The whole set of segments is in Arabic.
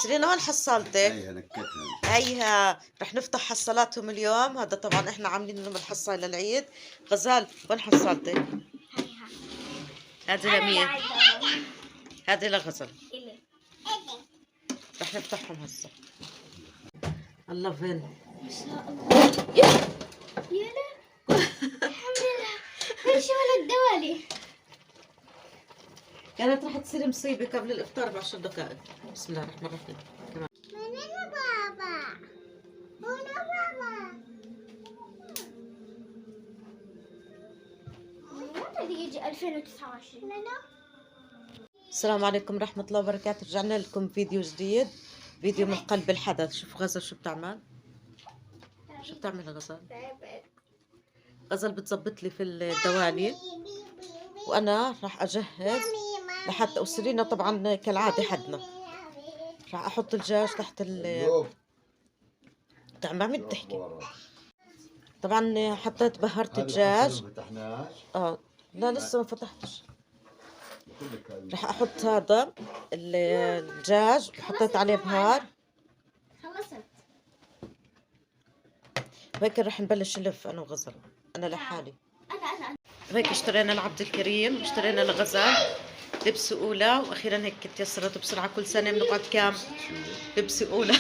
سيرينا وين حصلتك؟ هيها نكتها. هيها رح نفتح حصالاتهم اليوم. هذا طبعا احنا عاملين لهم الحصة للعيد. غزال وين حصلتك؟ هيها هذه لمين؟ عايزة هذه لغزل. إلي رح نفتحهم هسه. الله فين؟ ما شاء الله. يلا الحمد لله. ايش ولا الدوالي؟ كانت رح تصير مصيبة قبل الإفطار ب10 دقائق. بسم الله الرحمن الرحيم. كمان منين بابا؟ هنا بابا. متى يجي 2029؟ السلام عليكم ورحمة الله وبركاته. رجعنا لكم فيديو جديد، فيديو من قلب الحدث. شوف غزل شو بتعمل. شو بتعمل يا غزل؟ غزل بتظبط لي في الدوالي، وأنا راح أجهز لحتى وسرينا طبعا كالعادة حدنا. راح أحط الدجاج تحت تعمل بتحكي. طبعا حطيت بهرت الدجاج. لا لسه ما فتحتش. راح احط هذا الدجاج وحطيت عليه بهار. خلصت. وهيك راح نبلش نلف انا وغزل. انا لحالي. أنا وهيك اشترينا لعبد الكريم واشترينا لغزل لبس اولى، واخيرا هيك تيسرت بسرعه. كل سنه بنقعد كام لبس اولى.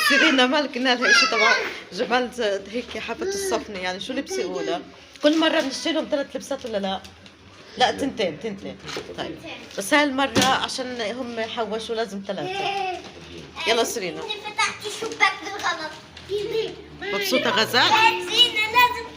سيرينا ما قلنا لها شيء. طبعا جمال هيك حافة الصفنة، يعني شو لبسي اولى؟ كل مرة بنشتري لهم 3 لبسات ولا لا؟ لا تنتين. طيب بس هاي المرة عشان هم حوشوا لازم 3. يلا سيرينا. فتحت الشباك بالغلط. مبسوطة غزال؟ سيرينا لازم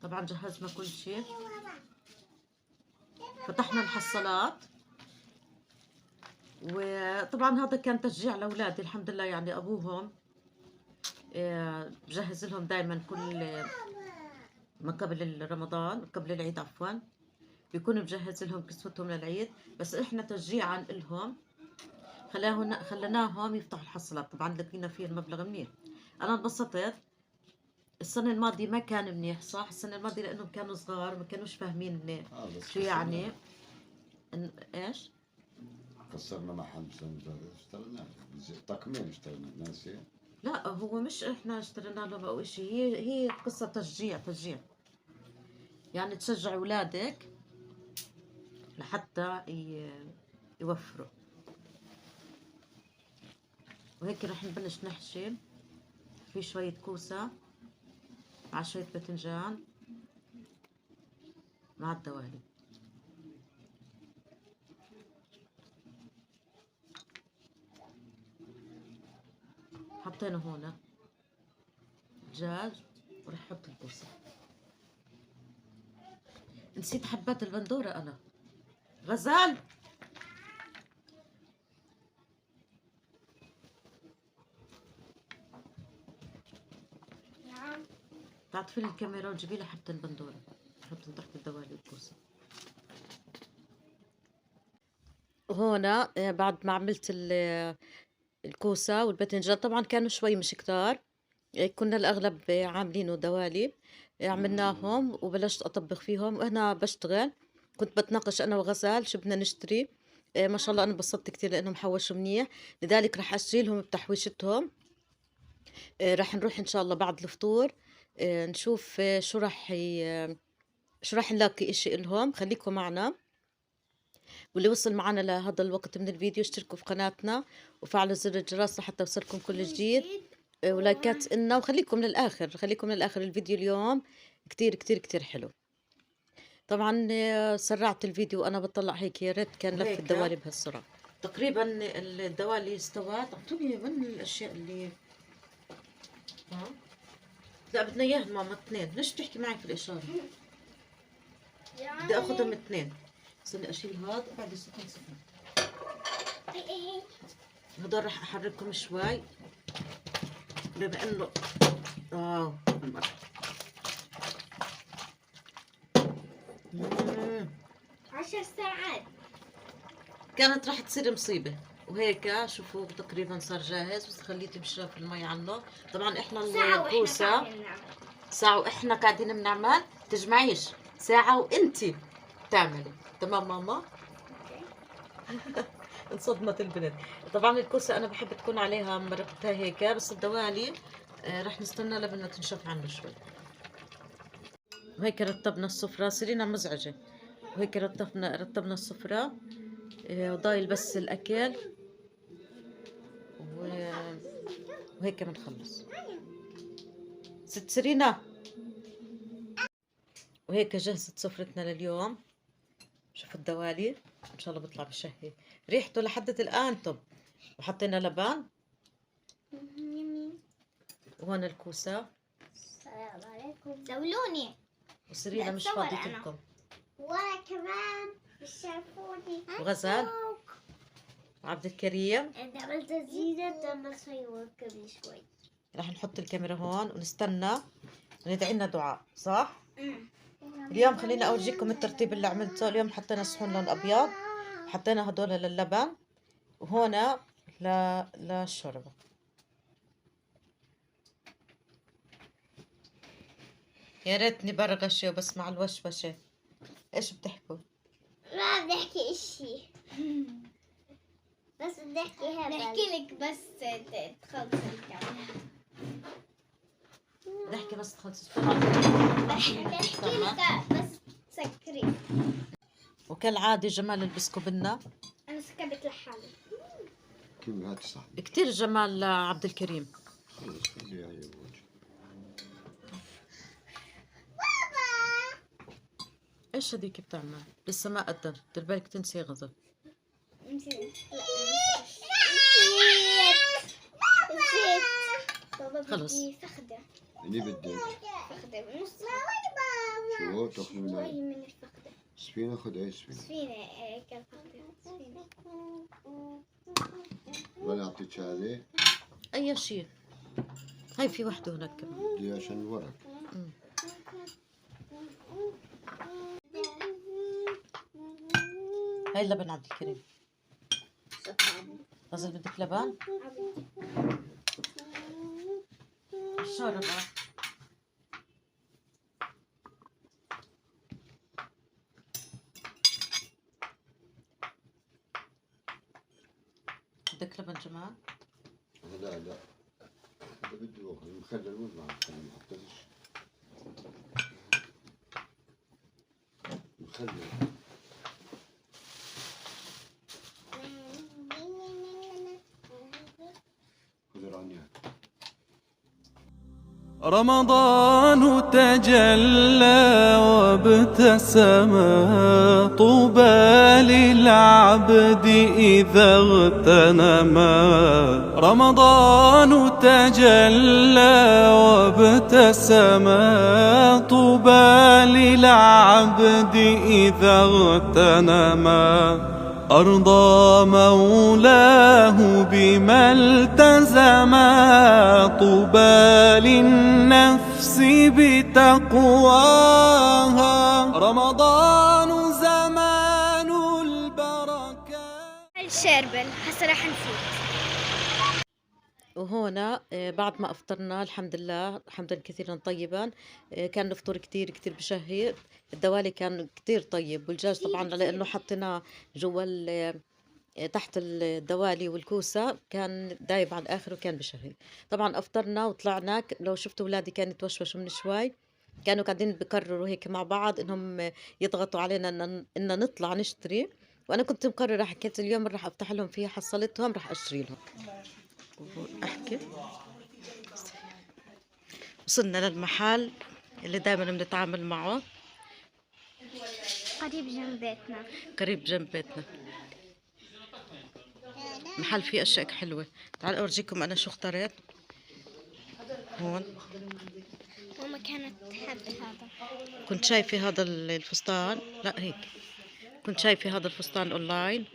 طبعا جهزنا كل شيء، فتحنا الحصالات. وطبعا هذا كان تشجيع لاولادي، الحمد لله يعني ابوهم بجهز لهم دائما كل ما قبل رمضان، قبل العيد عفوا، بيكون مجهز لهم كسوتهم للعيد. بس احنا تشجيعا لهم خليناهم يفتحوا الحصالات. طبعا لقينا فيه المبلغ منيح. انا انبسطت. السنة الماضية ما كان منيح صح؟ السنة الماضية لأنهم كانوا صغار ما كانوش فاهمين منيح شو يعني إيش؟ قصرنا مع حد اشترينا تقميم، اشترينا ناسي. لا هو مش إحنا اشترينا لهم أو إشي، هي قصة تشجيع يعني تشجع أولادك لحتى يوفروا. وهيك رح نبلش نحشي. في شوية كوسة مع شوية باذنجان مع الدوالي. حطينا هون دجاج ورح احط الكوسة. نسيت حبات البندورة أنا. غزال تعطفي لي الكاميرا وجيبي لي حبة البندورة حطهم تحت الدوالي والكوسة. وهنا بعد ما عملت الكوسة والباذنجان، طبعا كانوا شوي مش كتار، كنا الأغلب عاملينه دوالي. عملناهم وبلشت أطبخ فيهم وأنا بشتغل. كنت بتناقش أنا وغزال شو بدنا نشتري. ما شاء الله أنا انبسطت كتير لأنهم حوشوا منيح، لذلك رح أشيلهم بتحويشتهم. رح نروح إن شاء الله بعد الفطور نشوف شو رح نلاقي إشي إلهم. خليكم معنا، واللي وصل معنا لهذا الوقت من الفيديو اشتركوا في قناتنا وفعلوا زر الجرس لحتى يوصلكم كل جديد، ولايكات إلنا. وخليكم للآخر الفيديو اليوم كتير حلو. طبعا سرعت الفيديو وأنا بطلع هيك، يا ريت كان لف الدوالي بهالسرعة. تقريبا الدوالي استوت. اعطوني من الأشياء اللي لا بدنا اياهم ماما 2. ليش بتحكي معي في الإشارة؟ بدي اخذهم 2. استني اشيل هذا بعد سخن. هدول راح احركهم شوي بما انه المرة. 10 ساعات. كانت راح تصير مصيبة، وهيك شوفوا تقريبا صار جاهز، بس خليتي بشرب المي عنه. طبعا احنا ساعة وإحنا الكوسة قاعدين نعمل. ساعة واحنا قاعدين بنعمل، تجمعيش ساعة وانتي بتعملي. تمام ماما؟ انصدمت البنت. طبعا الكوسة انا بحب تكون عليها مرقتها هيك، بس الدوالي رح نستنى لبنها تنشف عنه شوي. وهيك رتبنا السفرة، سيرينا مزعجة. وهيك رتبنا السفرة، ضايل بس الأكل وهيك بنخلص. ست سيرينا، وهيك جهزت سفرتنا لليوم. شوفوا الدوالي إن شاء الله بيطلع بشهي، ريحته لحد الآن طب. وحطينا لبن، وهون الكوسة. السلام عليكم. دولوني. وسيرينا مش بتصور فاضية أنا. لكم. وأنا كمان مش شافوني. وغزال وعبد الكريم. أنت عملت زيادة لما صيور قبل شوي. راح نحط الكاميرا هون ونستنى وندعي لنا دعاء، صح؟ اليوم خليني اورجيكم الترتيب اللي عملته. اليوم حطينا صحون لون ابيض، حطينا هدول للبن، وهنا للشوربه. يا ريتني برغشه بس مع الوشوشه. ايش بتحكوا؟ ما بدي احكي اشي. بس بدي احكي هذا. بحكي لك بس تخلصي الكاميرا. بدي احكي بس تخلصي. بحكي لك بس تسكري. وكالعاده جمال البسكو بنا. انا سكبت لحالي. كيف هات صاحبي؟ كتير جمال لعبد الكريم. خلص خليها هي بوجه. ايش هذيك بتعمل؟ لسه ما قدر، دير بالك تنسي غضب. نسيت. خلص. فخدة. اللي بدك فخدة بنص. شو تاخذ شوي منها؟ من الفخدة. سفينة خذ اي سفينة. سفينة كان فخدة. سفينة. ولا اعطيك هذه؟ اي شيء. هاي في وحده هناك كمان. بدي عشان الورق. هاي اللبن عبد الكريم. غزل بدك لبن؟ الشوربة. بدك لبن جمال؟ لا لا هذا بده ياخذ المخلل وين ما حطيتش مخلل. خذ رانيا. رمضان تجلى وابتسم، طوبى للعبد إذا اغتنما. رمضان تجلى وابتسم، طوبى للعبد إذا اغتنما. أرضى مولاه بما التزما، طوبى للنفس بتقواها. رمضان زمان البركات. الشربل هسه راح نفوت. وهنا بعد ما افطرنا الحمد لله حمدا كثيرا طيبا. كان الفطور كتير كتير بشهي. الدوالي كان كتير طيب، والدجاج طبعا لانه حطيناه جوا تحت الدوالي والكوسه كان دايب على الاخر وكان بشهي. طبعا افطرنا وطلعنا، لو شفتوا اولادي كانوا يتوشوشوا من شوي، كانوا قاعدين بكرروا هيك مع بعض انهم يضغطوا علينا ان نطلع نشتري. وانا كنت مقرره، حكيت اليوم راح افتح لهم فيها، حصلتهم راح اشتري لهم. احكي وصلنا للمحل اللي دائما بنتعامل معه، قريب جنب بيتنا. قريب جنب بيتنا. محل فيه اشياء حلوه. تعال اورجيكم انا شو اختريت. هون ماما كانت تحب هذا. كنت شايفه هذا الفستان، لا هيك، كنت شايفه هذا الفستان اونلاين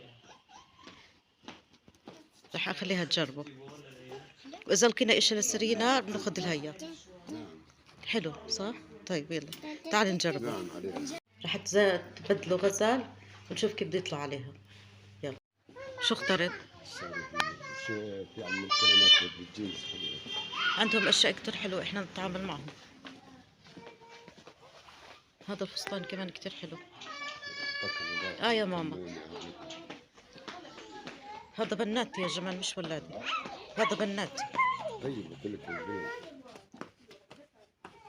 رح اخليها تجربه، واذا لقينا اشي لسرينا بناخذ لها اياه. نعم. حلو صح؟ طيب يلا تعالي نجربه. نعم عليها. رح تبدلوا غزال ونشوف كيف بده يطلع عليها. يلا شو اخترت؟ شو في عم الكلمات بالجنس حلوة. عندهم اشياء كتير حلوه احنا نتعامل معهم. هذا الفستان كمان كتير حلو. يا ماما، هذا بناتي يا جمال مش ولادي، هذا بناتي. طيب قلت لك البنات.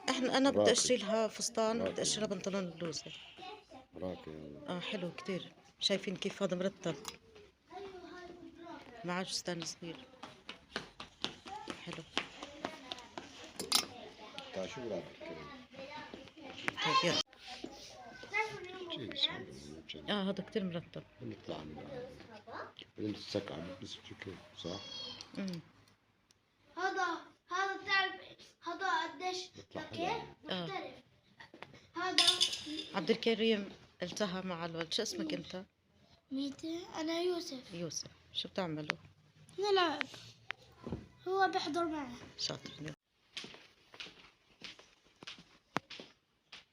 انا بدي راقي. اشتري لها فستان، بدي راقي. اشتري لها بنطلون بلوزه. راكي. حلو كتير. شايفين كيف هذا مرتب، معاه فستان صغير حلو. تعال شو رايك الكلام؟ طيب يلا. جنس حلو. هذا كتير مرتب. نطلع من بعدين تسكع بس كيف صح؟ هذا تعرف هذا قديش كيف مختلف. هذا عبد الكريم التهى مع الولد. شو اسمك انت؟ ميتة. أنا يوسف. يوسف. شو بتعملوا؟ نلعب، هو بيحضر معنا. شاطر. يلا.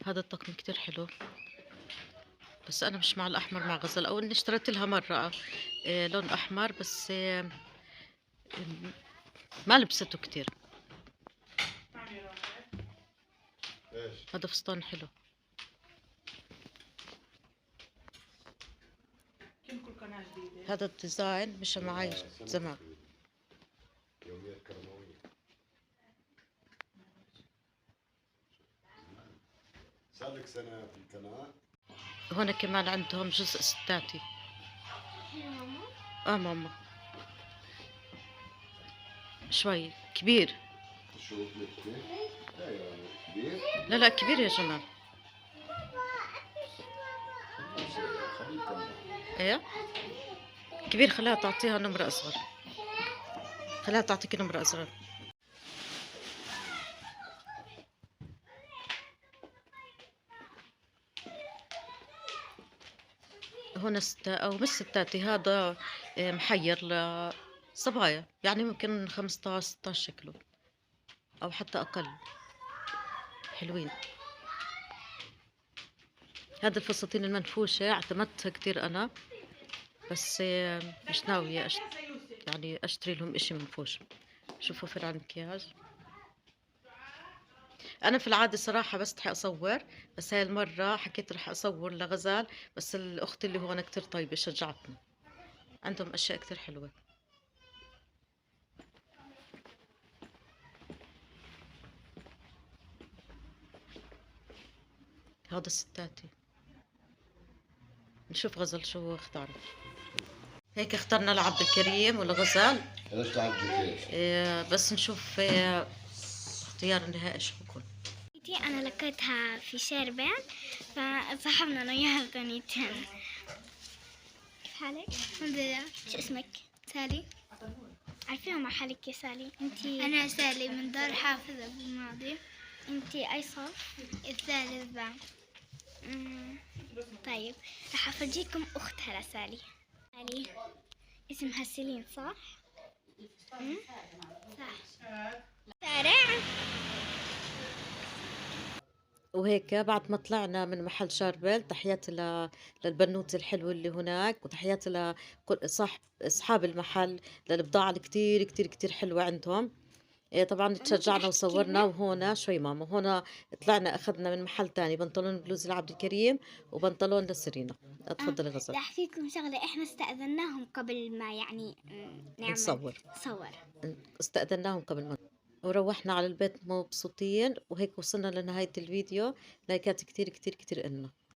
هذا الطقم كتير حلو، بس انا مش مع الاحمر مع غزل، او اني اشتريت لها مره لون احمر بس ما لبسته كتير. هذا فستان حلو. هذا الديزاين مش معي زمان. يوميات كرموية. صار لك سنة في القناة؟ هون كمان عندهم جزء ستاتي. ماما شوي كبير. شو مثلي؟ لا يا كبير. لا كبير يا جمال. ايه كبير. خليها تعطيها نمرة اصغر، خليها تعطيك نمرة اصغر. هون او مش ستاتي، هذا محير لصبايا، يعني ممكن 15 16 شكله او حتى اقل. حلوين. هذا الفساتين المنفوشة اعتمدتها كتير انا، بس مش ناوية يعني اشتري لهم اشي منفوش. شوفوا فرع المكياج. انا في العاده صراحه بستحي اصور، بس هاي المره حكيت رح اصور لغزال، بس الاخت اللي هون كتير طيبه شجعتني. عندهم اشياء كتير حلوه. هذا الستاتي. نشوف غزل شو اختارت. هيك اخترنا لعبد الكريم ولغزال. ليش تعبتي كيف؟ بس نشوف اختيار النهائي شو بكون. أنا لقيتها في شاربين فصاحبنا أنا وياها الثانيتين. كيف حالك؟ الحمد لله. شو اسمك؟ سالي. عارفيها مع حالك يا سالي؟ انتي؟ أنا سالي من دار حافظة بالماضي. انتي أي صف؟ الثالث بعد. طيب رح أفرجيكم أختها لسالي. سالي اسمها سيلين صح؟ صح. سارة. وهيك بعد ما طلعنا من محل شاربل، تحياتي للبنوت الحلوة اللي هناك، وتحياتي لكل أصحاب المحل للبضاعة اللي كتير كتير كتير حلوة عندهم. طبعا تشجعنا وصورنا. وهنا شوي ماما، هنا طلعنا أخذنا من محل تاني بنطلون بلوز لعبد الكريم وبنطلون لسرينا. اتفضلي غزل. بدي أحكي لكم شغلة، إحنا استأذناهم قبل ما يعني نعمل نصور. صور. استأذناهم قبل ما وروحنا على البيت مبسوطين. وهيك وصلنا لنهاية الفيديو. لايكات كتير كتير كتير إلنا.